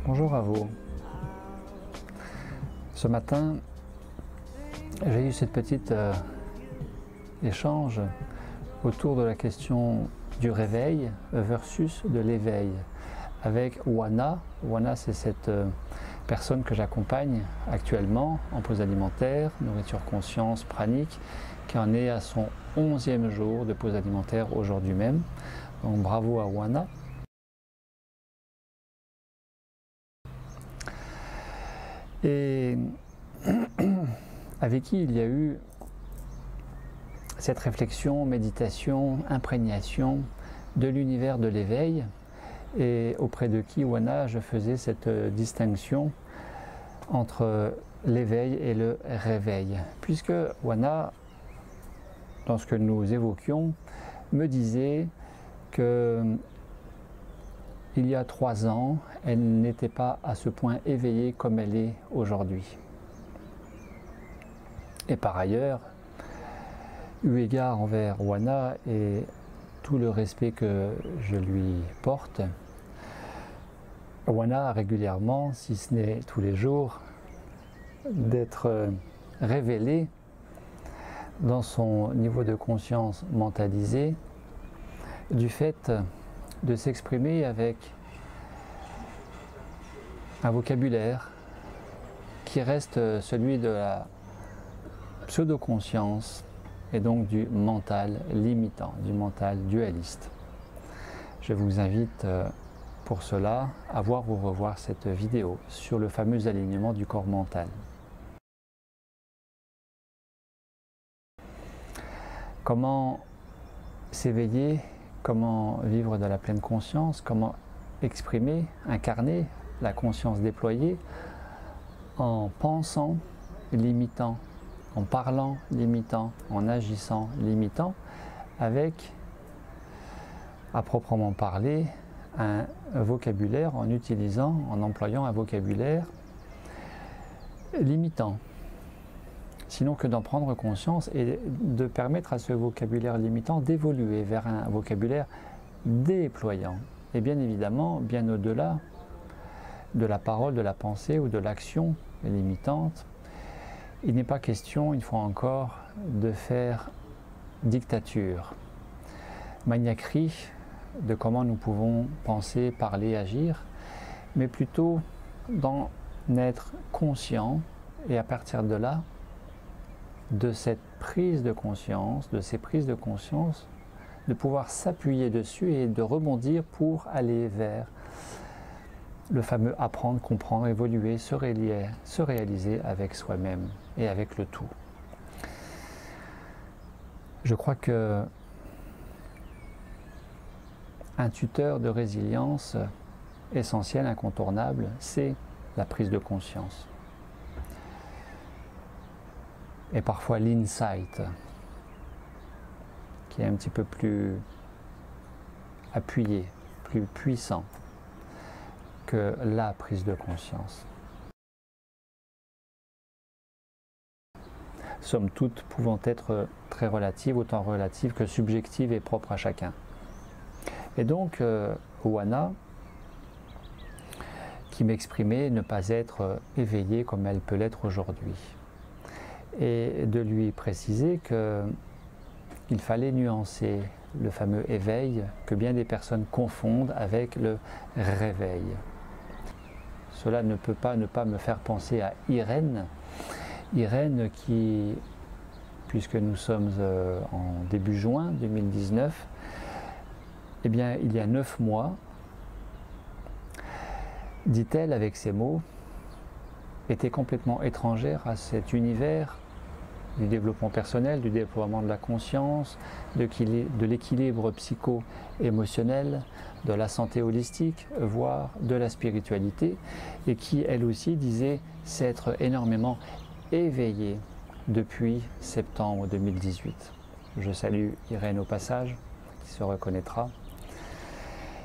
Bonjour à vous. Ce matin, j'ai eu cette petite échange autour de la question du réveil versus de l'éveil avec Wana. Wana, c'est cette personne que j'accompagne actuellement en pause alimentaire, nourriture conscience, pranique, qui en est à son 11e jour de pause alimentaire aujourd'hui même. Donc bravo à Wana. Et avec qui il y a eu cette réflexion, méditation, imprégnation de l'univers de l'éveil, et auprès de qui, Wana, je faisais cette distinction entre l'éveil et le réveil. Puisque Wana, dans ce que nous évoquions, me disait que il y a 3 ans, elle n'était pas à ce point éveillée comme elle est aujourd'hui. Et par ailleurs, eu égard envers Wana et tout le respect que je lui porte, Wana a régulièrement, si ce n'est tous les jours, d'être révélée dans son niveau de conscience mentalisé du fait de s'exprimer avec un vocabulaire qui reste celui de la pseudo-conscience et donc du mental limitant, du mental dualiste. Je vous invite pour cela à voir ou revoir cette vidéo sur le fameux alignement du corps mental. Comment s'éveiller, comment vivre de la pleine conscience, comment exprimer, incarner la conscience déployée en pensant limitant, en parlant limitant, en agissant limitant, avec, à proprement parler, un vocabulaire, en utilisant, en employant un vocabulaire limitant. Sinon que d'en prendre conscience et de permettre à ce vocabulaire limitant d'évoluer vers un vocabulaire déployant. Et bien évidemment, bien au-delà de la parole, de la pensée ou de l'action limitante, il n'est pas question, une fois encore, de faire dictature, maniaquerie de comment nous pouvons penser, parler, agir, mais plutôt d'en être conscient et à partir de là, de cette prise de conscience, de ces prises de conscience, de pouvoir s'appuyer dessus et de rebondir pour aller vers le fameux apprendre, comprendre, évoluer, se réaliser avec soi-même et avec le tout. Je crois que un tuteur de résilience essentiel, incontournable, c'est la prise de conscience. Et parfois l'insight, qui est un petit peu plus appuyé, plus puissant que la prise de conscience. Somme toute pouvant être très relatives, autant relatives que subjectives et propres à chacun. Et donc, Wana, qui m'exprimait ne pas être éveillée comme elle peut l'être aujourd'hui. Et de lui préciser qu'il fallait nuancer le fameux éveil que bien des personnes confondent avec le réveil. Cela ne peut pas ne pas me faire penser à Irène. Irène qui, puisque nous sommes en début juin 2019, eh bien il y a 9 mois, dit-elle avec ces mots, était complètement étrangère à cet univers du développement personnel, du déploiement de la conscience, de l'équilibre psycho-émotionnel, de la santé holistique, voire de la spiritualité, et qui, elle aussi, disait s'être énormément éveillée depuis septembre 2018. Je salue Irène au passage, qui se reconnaîtra.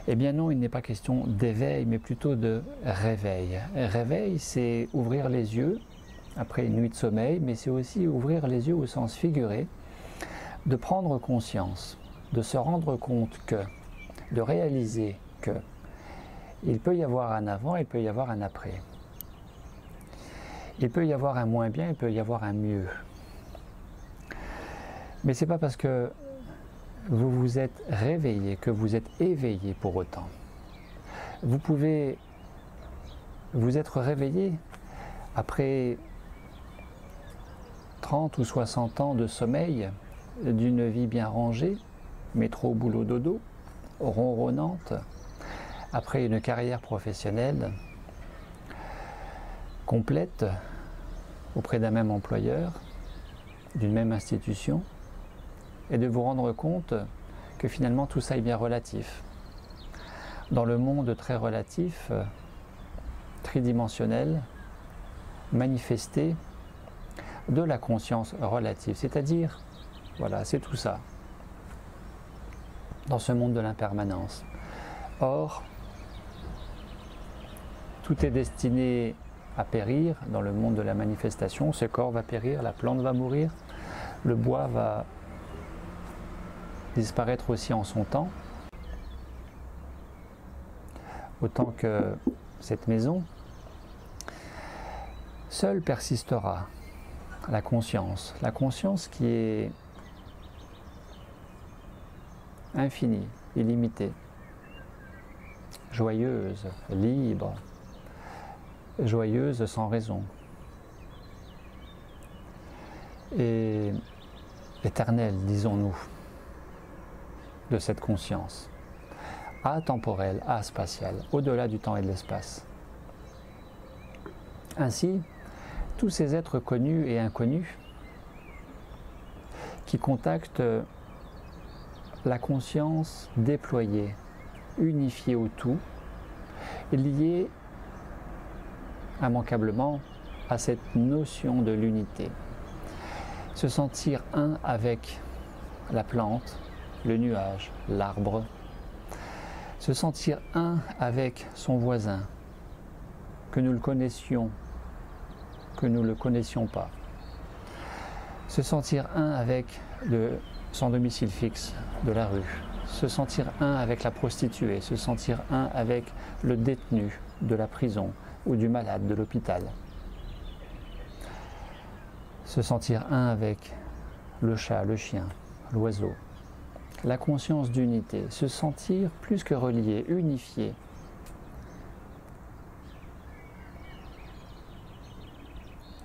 Eh bien non, il n'est pas question d'éveil, mais plutôt de réveil. Réveil, c'est ouvrir les yeux après une nuit de sommeil, mais c'est aussi ouvrir les yeux au sens figuré, de prendre conscience, de se rendre compte que, de réaliser que, Il peut y avoir un avant, il peut y avoir un après. Il peut y avoir un moins bien, il peut y avoir un mieux. Mais ce n'est pas parce que vous vous êtes réveillé que vous êtes éveillé pour autant. Vous pouvez vous être réveillé après 30 ou 60 ans de sommeil, d'une vie bien rangée, métro, boulot, dodo, ronronnante, après une carrière professionnelle complète auprès d'un même employeur, d'une même institution, et de vous rendre compte que finalement tout ça est bien relatif. Dans le monde très relatif, tridimensionnel, manifesté de la conscience relative, c'est-à-dire, voilà, c'est tout ça, dans ce monde de l'impermanence. Or, tout est destiné à périr dans le monde de la manifestation. Ce corps va périr, la plante va mourir, le bois va disparaître aussi en son temps, autant que cette maison. Seule persistera la conscience qui est infinie, illimitée, joyeuse, libre, joyeuse sans raison, et éternelle, disons-nous, de cette conscience, atemporelle, aspatiale, au-delà du temps et de l'espace. Ainsi, tous ces êtres connus et inconnus qui contactent la conscience déployée, unifiée au tout, liée immanquablement à cette notion de l'unité. Se sentir un avec la plante, le nuage, l'arbre. Se sentir un avec son voisin, que nous le connaissions, que nous ne le connaissions pas. Se sentir un avec son domicile fixe de la rue. Se sentir un avec la prostituée. Se sentir un avec le détenu de la prison ou du malade de l'hôpital. Se sentir un avec le chat, le chien, l'oiseau. La conscience d'unité, se sentir plus que relié, unifié.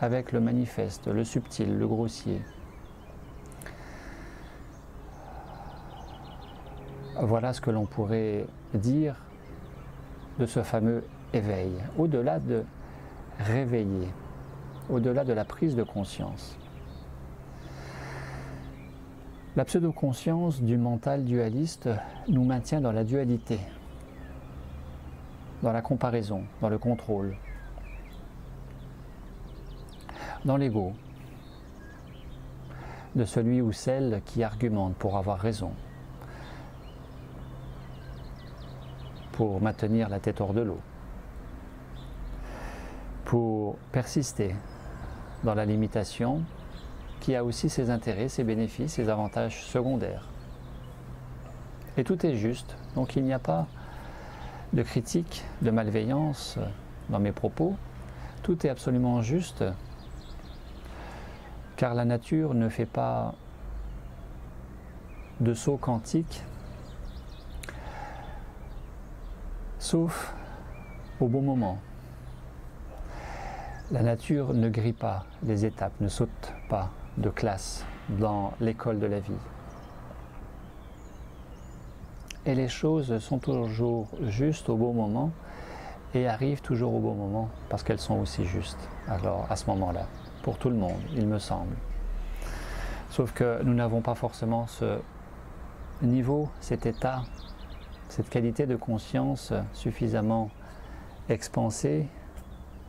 Avec le manifeste, le subtil, le grossier. Voilà ce que l'on pourrait dire de ce fameux éveil, au-delà de réveiller, au-delà de la prise de conscience. La pseudo-conscience du mental dualiste nous maintient dans la dualité, dans la comparaison, dans le contrôle, dans l'ego de celui ou celle qui argumente pour avoir raison, pour maintenir la tête hors de l'eau, pour persister dans la limitation qui a aussi ses intérêts, ses bénéfices, ses avantages secondaires. Et tout est juste, donc il n'y a pas de critique, de malveillance dans mes propos, tout est absolument juste, car la nature ne fait pas de saut quantique, sauf au bon moment. La nature ne grille pas les étapes, ne saute pas de classe dans l'école de la vie. Et les choses sont toujours justes au bon moment et arrivent toujours au bon moment parce qu'elles sont aussi justes. Alors à ce moment-là, pour tout le monde, il me semble. Sauf que nous n'avons pas forcément ce niveau, cet état, cette qualité de conscience suffisamment expansée,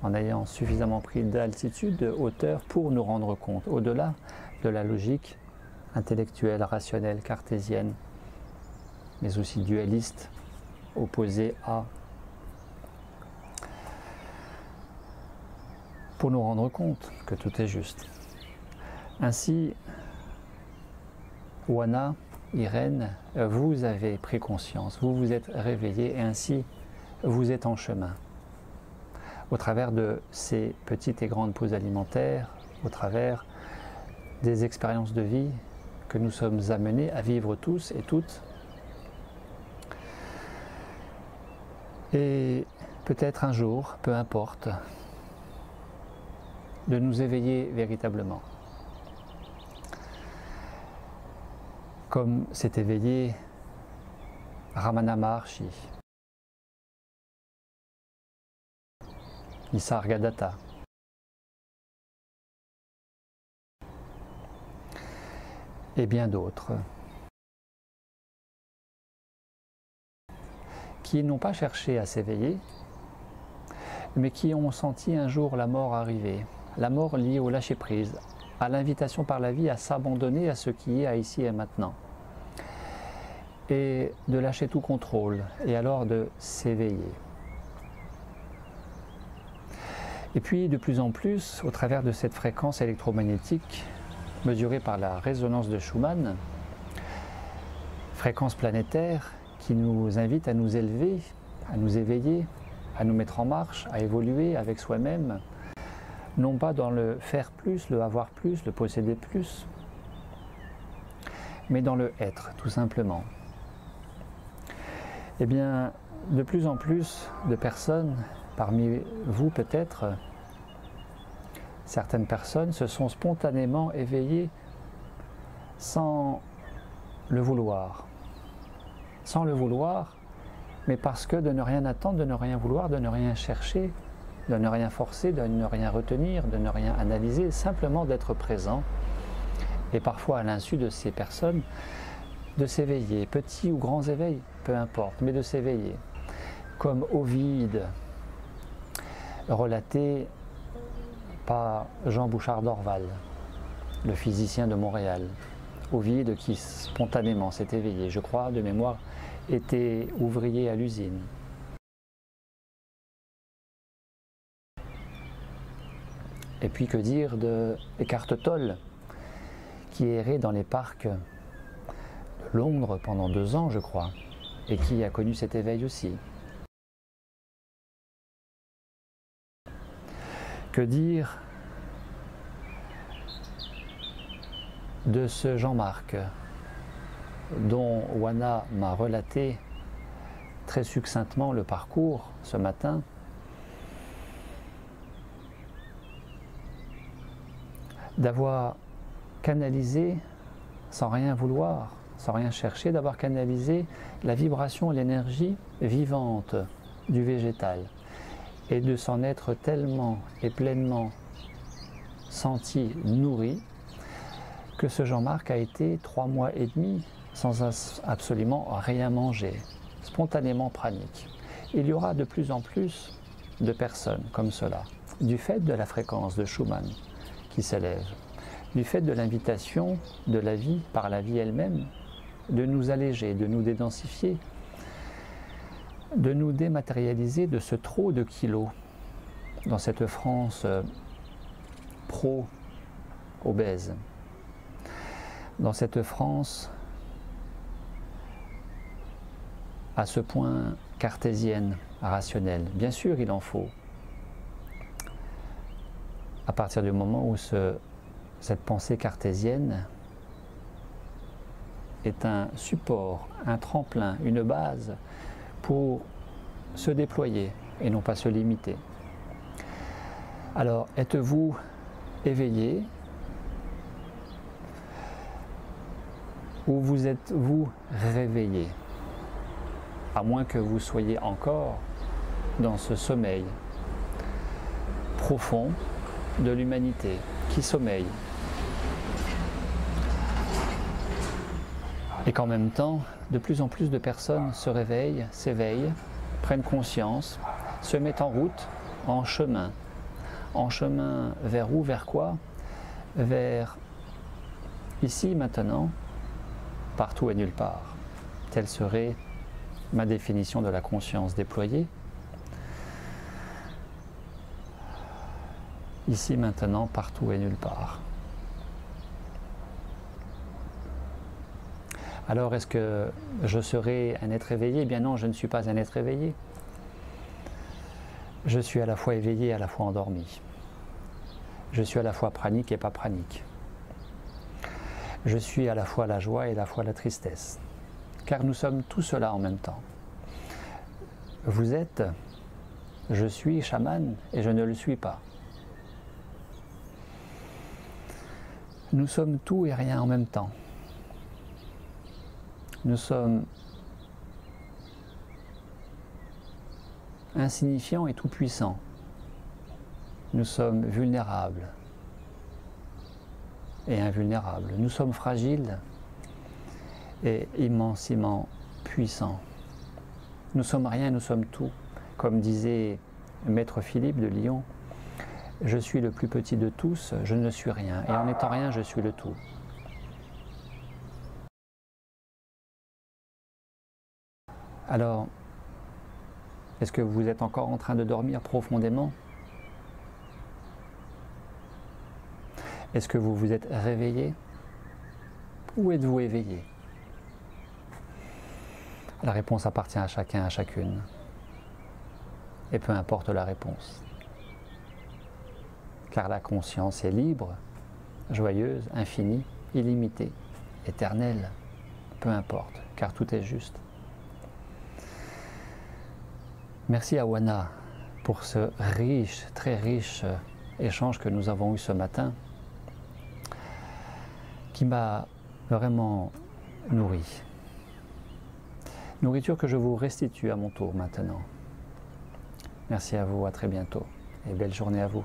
en ayant suffisamment pris d'altitude, de hauteur pour nous rendre compte, au-delà de la logique intellectuelle, rationnelle, cartésienne, mais aussi dualiste, opposée à, pour nous rendre compte que tout est juste. Ainsi, Oana, Irène, vous avez pris conscience, vous vous êtes réveillés et ainsi vous êtes en chemin, au travers de ces petites et grandes pauses alimentaires, au travers des expériences de vie que nous sommes amenés à vivre tous et toutes. Et peut-être un jour, peu importe, de nous éveiller véritablement. Comme s'est éveillé Ramana Maharshi, Nisargadatta, et bien d'autres, qui n'ont pas cherché à s'éveiller, mais qui ont senti un jour la mort arriver, la mort liée au lâcher-prise, à l'invitation par la vie à s'abandonner à ce qui est à ici et maintenant, et de lâcher tout contrôle, et alors de s'éveiller. Et puis de plus en plus, au travers de cette fréquence électromagnétique mesurée par la résonance de Schumann, fréquence planétaire qui nous invite à nous élever, à nous éveiller, à nous mettre en marche, à évoluer avec soi-même, non pas dans le faire plus, le avoir plus, le posséder plus, mais dans le être, tout simplement. Eh bien, de plus en plus de personnes, parmi vous peut-être, certaines personnes se sont spontanément éveillées sans le vouloir. Sans le vouloir, mais parce que de ne rien attendre, de ne rien vouloir, de ne rien chercher, de ne rien forcer, de ne rien retenir, de ne rien analyser, simplement d'être présent, et parfois à l'insu de ces personnes, de s'éveiller, petits ou grands éveils, peu importe, mais de s'éveiller. Comme Ovide, relaté par Jean Bouchard d'Orval, le physicien de Montréal. Ovide qui spontanément s'est éveillé, je crois, de mémoire, était ouvrier à l'usine. Et puis que dire de Eckhart Tolle, qui errait dans les parcs de Londres pendant 2 ans, je crois, et qui a connu cet éveil aussi. Que dire de ce Jean-Marc, dont Wana m'a relaté très succinctement le parcours ce matin, d'avoir canalisé, sans rien vouloir, sans rien chercher, d'avoir canalisé la vibration et l'énergie vivante du végétal, et de s'en être tellement et pleinement senti nourri, que ce Jean-Marc a été 3 mois et demi sans absolument rien manger, spontanément pranique. Il y aura de plus en plus de personnes comme cela, du fait de la fréquence de Schumann qui s'élève, du fait de l'invitation de la vie par la vie elle-même, de nous alléger, de nous dédensifier, de nous dématérialiser de ce trop de kilos dans cette France pro-obèse, dans cette France à ce point cartésienne, rationnelle. Bien sûr, il en faut. À partir du moment où cette pensée cartésienne est un support, un tremplin, une base pour se déployer et non pas se limiter. Alors, êtes-vous éveillé ou vous êtes-vous réveillé? À moins que vous soyez encore dans ce sommeil profond de l'humanité qui sommeille. Et qu'en même temps, de plus en plus de personnes se réveillent, s'éveillent, prennent conscience, se mettent en route, en chemin. En chemin vers où, vers quoi? Vers ici, maintenant, partout et nulle part. Telle serait ma définition de la conscience déployée. Ici, maintenant, partout et nulle part. Alors, est-ce que je serai un être éveillé? Eh bien non, je ne suis pas un être éveillé. Je suis à la fois éveillé et à la fois endormi. Je suis à la fois pranique et pas pranique. Je suis à la fois la joie et à la fois la tristesse. Car nous sommes tout cela en même temps. Vous êtes, je suis chaman et je ne le suis pas. Nous sommes tout et rien en même temps. Nous sommes insignifiants et tout-puissants. Nous sommes vulnérables et invulnérables. Nous sommes fragiles et immensément puissants. Nous sommes rien, nous sommes tout. Comme disait Maître Philippe de Lyon, je suis le plus petit de tous, je ne suis rien. Et en étant rien, je suis le tout. Alors, est-ce que vous êtes encore en train de dormir profondément? Est-ce que vous vous êtes réveillé? Ou êtes-vous éveillé? La réponse appartient à chacun, à chacune. Et peu importe la réponse. Car la conscience est libre, joyeuse, infinie, illimitée, éternelle. Peu importe, car tout est juste. Merci à Wana pour ce riche, très riche échange que nous avons eu ce matin, qui m'a vraiment nourri. Nourriture que je vous restitue à mon tour maintenant. Merci à vous, à très bientôt et belle journée à vous.